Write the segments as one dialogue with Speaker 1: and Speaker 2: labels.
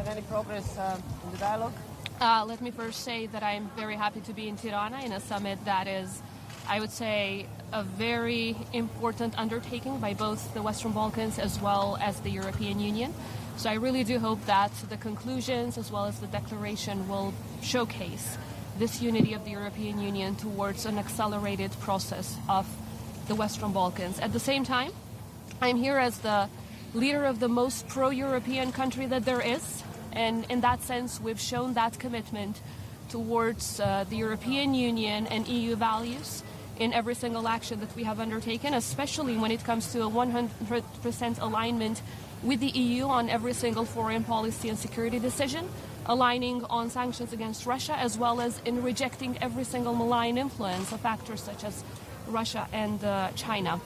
Speaker 1: Any progress in the dialogue?
Speaker 2: Let me first say that I'm very happy to be in Tirana in a summit that is, I would say, a very important undertaking by both the Western Balkans as well as the European Union. So I really do hope that the conclusions as well as the declaration will showcase this unity of the European Union towards an accelerated process of the Western Balkans. At the same time, I'm here as the leader of the most pro-European country that there is. And in that sense, we've shown that commitment towards the European Union and EU values in every single action that we have undertaken, especially when it comes to a 100% alignment with the EU on every single foreign policy and security decision, aligning on sanctions against Russia, as well as in rejecting every single malign influence of factors such as Russia and China.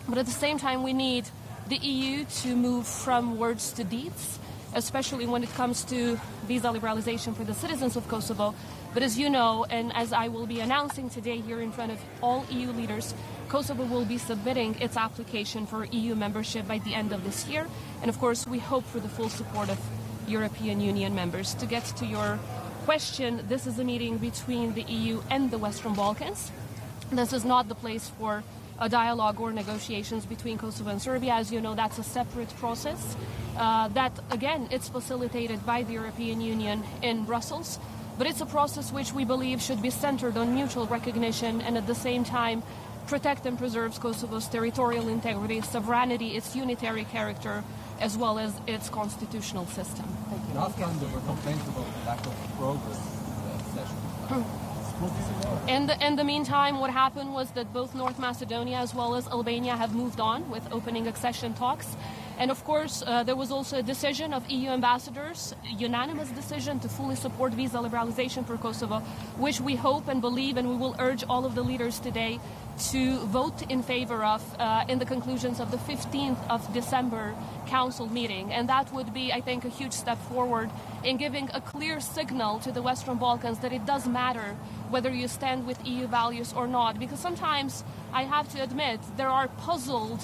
Speaker 2: But at the same time, we need the EU to move from words to deeds, especially when it comes to visa liberalization for the citizens of Kosovo. But as you know, and as I will be announcing today here in front of all EU leaders, Kosovo will be submitting its application for EU membership by the end of this year. And of course, we hope for the full support of European Union members. To get to your question, this is a meeting between the EU and the Western Balkans. This is not the place for a dialogue or negotiations between Kosovo and Serbia. As you know, that's a separate process that, again, it's facilitated by the European Union in Brussels. But it's a process which we believe should be centered on mutual recognition and at the same time protect and preserve Kosovo's territorial integrity, sovereignty, its unitary character, as well as its constitutional system.
Speaker 3: Last time there were complaints about the lack of progress in the session.
Speaker 2: In the meantime, what happened was that both North Macedonia as well as Albania have moved on with opening accession talks. And of course, there was also a decision of EU ambassadors, a unanimous decision to fully support visa liberalization for Kosovo, which we hope and believe, and we will urge all of the leaders today to vote in favor of in the conclusions of the 15th of December Council meeting. And that would be, I think, a huge step forward in giving a clear signal to the Western Balkans that it does matter whether you stand with EU values or not. Because sometimes, I have to admit, there are puzzled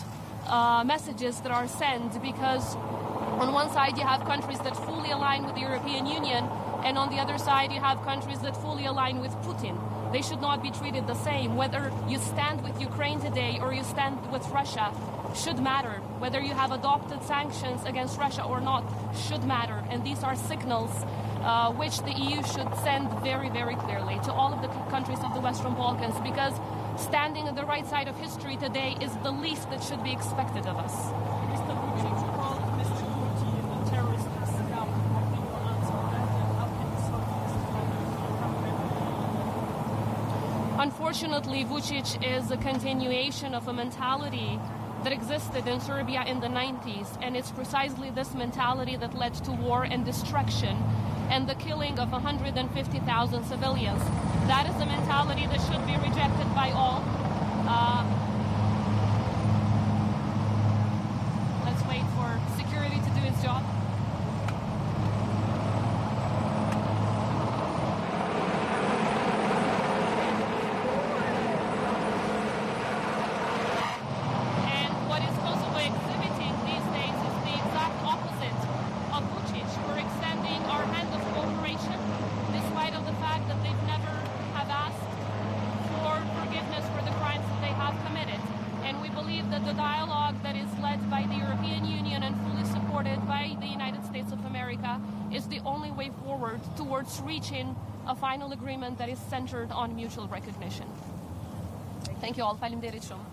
Speaker 2: messages that are sent, because on one side you have countries that fully align with the European Union, and on the other side you have countries that fully align with Putin. They should not be treated the same. Whether you stand with Ukraine today or you stand with Russia should matter. Whether you have adopted sanctions against Russia or not should matter. And these are signals which the EU should send very, very clearly to all of the countries of the Western Balkans, because standing on the right side of history today is the least that should be expected of us.
Speaker 4: Mr. Vučić called Mr. Putin a terrorist and scum. What do you answer that, and how can you solve this?
Speaker 2: Unfortunately, Vučić is a continuation of a mentality that existed in Serbia in the 90s, and it's precisely this mentality that led to war and destruction and the killing of 150,000 civilians. That is a mentality that should be rejected by all. Let's wait for security to do its job. And what is Kosovo exhibiting these days is the exact opposite of Vučić. We're extending our hand of cooperation, despite of the fact that they've never have asked for forgiveness for the crimes that they have committed. And we believe that the dialogue that is led by the European Union and fully supported by the United States of America is the only way forward towards reaching a final agreement that is centered on mutual recognition. Thank you all. Faleminderit shumë.